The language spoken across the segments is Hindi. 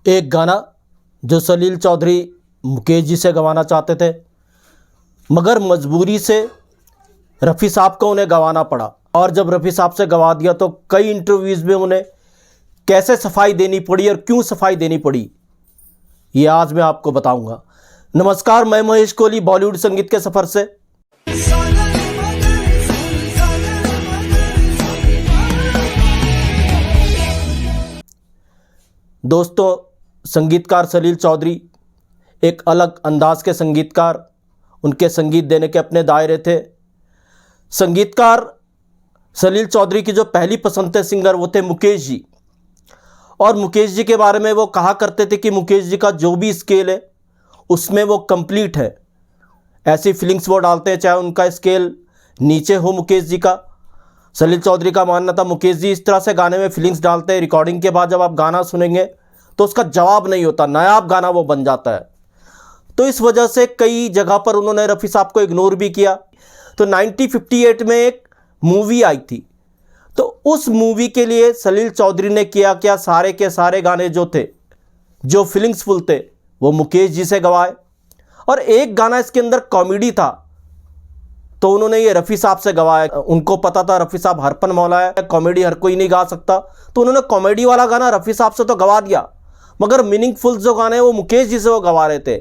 एक गाना जो सलील चौधरी मुकेश जी से गवाना चाहते थे, मगर मजबूरी से रफ़ी साहब को उन्हें गवाना पड़ा। और जब रफ़ी साहब से गवा दिया तो कई इंटरव्यूज़ में उन्हें कैसे सफाई देनी पड़ी और क्यों सफाई देनी पड़ी, ये आज मैं आपको बताऊंगा। नमस्कार, मैं महेश कोहली बॉलीवुड संगीत के सफ़र से। दोस्तों, संगीतकार सलील चौधरी एक अलग अंदाज के संगीतकार, उनके संगीत देने के अपने दायरे थे। संगीतकार सलील चौधरी की जो पहली पसंद थे सिंगर वो थे मुकेश जी। और मुकेश जी के बारे में वो कहा करते थे कि मुकेश जी का जो भी स्केल है उसमें वो कंप्लीट है। ऐसी फीलिंग्स वो डालते हैं चाहे उनका स्केल नीचे हो। मुकेश जी का, सलील चौधरी का मानना था मुकेश जी इस तरह से गाने में फीलिंग्स डालते हैं, रिकॉर्डिंग के बाद जब आप गाना सुनेंगे तो उसका जवाब नहीं होता, नायाब गाना वो बन जाता है। तो इस वजह से कई जगह पर उन्होंने रफ़ी साहब को इग्नोर भी किया। तो 1958 में एक मूवी आई थी, तो उस मूवी के लिए सलील चौधरी ने किया क्या, सारे के सारे गाने जो थे, जो फीलिंग्सफुल थे, वो मुकेश जी से गवाए। और एक गाना इसके अंदर कॉमेडी था, तो उन्होंने ये रफ़ी साहब से गवाया। उनको पता था रफ़ी साहब हरपन मौला है, कॉमेडी हर कोई नहीं गा सकता, तो उन्होंने कॉमेडी वाला गाना रफ़ी साहब से तो गवा दिया, मगर मीनिंगफुल जो गाने वो मुकेश जी से वो गवा रहे थे।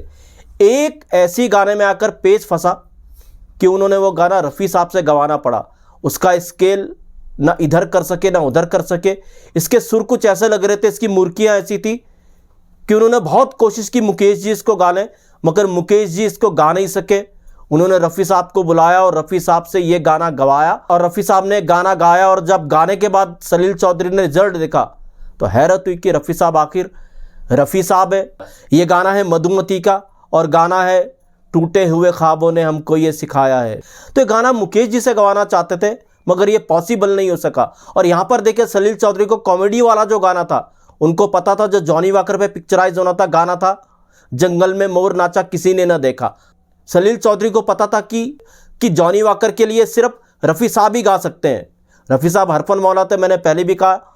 एक ऐसी गाने में आकर पेच फंसा कि उन्होंने वो गाना रफ़ी साहब से गवाना पड़ा। उसका स्केल ना इधर कर सके ना उधर कर सके, इसके सुर कुछ ऐसे लग रहे थे, इसकी मुर्कियाँ ऐसी थी कि उन्होंने बहुत कोशिश की मुकेश जी इसको गा लें, मगर मुकेश जी इसको गा नहीं सके। उन्होंने रफ़ी साहब को बुलाया और रफ़ी साहब से ये गाना गवाया, और रफ़ी साहब ने गाना गाया। और जब गाने के बाद सलील चौधरी ने रिजल्ट देखा तो हैरत हुई कि रफ़ी साहब आखिर रफ़ी साहब है। ये गाना है मधुमती का, और गाना है टूटे हुए ख्वाबों ने हमको ये सिखाया है। तो ये गाना मुकेश जी से गवाना चाहते थे, मगर ये पॉसिबल नहीं हो सका। और यहाँ पर देखिए सलील चौधरी को कॉमेडी वाला जो गाना था उनको पता था, जो जॉनी वॉकर पे पिक्चराइज होना था, गाना था जंगल में मोर नाचा किसी ने ना देखा। सलील चौधरी को पता था कि जॉनी वॉकर के लिए सिर्फ रफ़ी साहब ही गा सकते हैं, रफ़ी साहब हरफन मौला थे, मैंने पहले भी कहा।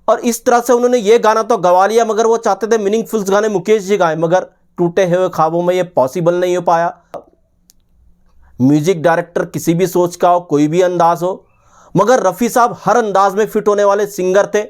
और इस तरह से उन्होंने ये गाना तो गवा लिया, मगर वो चाहते थे मीनिंगफुल गाने मुकेश जी गाए, मगर टूटे हुए ख्वाबों में ये पॉसिबल नहीं हो पाया। म्यूजिक डायरेक्टर किसी भी सोच का हो, कोई भी अंदाज हो, मगर रफ़ी साहब हर अंदाज में फिट होने वाले सिंगर थे।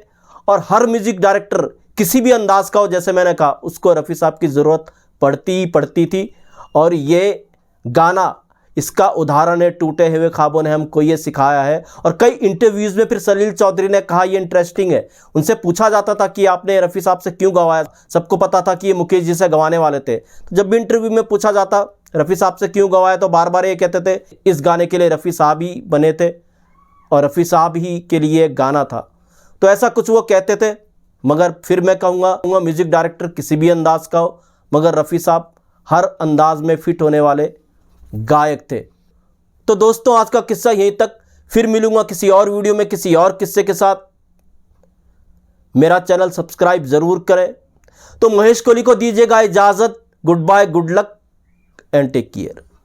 और हर म्यूजिक डायरेक्टर किसी भी अंदाज का हो, जैसे मैंने कहा, उसको रफ़ी साहब की ज़रूरत पड़ती ही पड़ती थी। और ये गाना इसका उदाहरण है, टूटे हुए ख्वाबों ने हमको ये सिखाया है। और कई इंटरव्यूज़ में फिर सलील चौधरी ने कहा, ये इंटरेस्टिंग है, उनसे पूछा जाता था कि आपने रफ़ी साहब से क्यों गवाया। सबको पता था कि ये मुकेश जी से गवाने वाले थे, तो जब भी इंटरव्यू में पूछा जाता रफ़ी साहब से क्यों गवाया, तो बार बार ये कहते थे इस गाने के लिए रफ़ी साहब ही बने थे और रफ़ी साहब ही के लिए गाना था। तो ऐसा कुछ वो कहते थे। मगर फिर मैं कहूँगा म्यूज़िक डायरेक्टर किसी भी अंदाज़ का हो, मगर रफ़ी साहब हर अंदाज में फिट होने वाले गायक थे। तो दोस्तों, आज का किस्सा यहीं तक। फिर मिलूंगा किसी और वीडियो में किसी और किस्से के साथ। मेरा चैनल सब्सक्राइब ज़रूर करें। तो महेश कोहली को दीजिएगा इजाज़त। Goodbye, good luck and take care.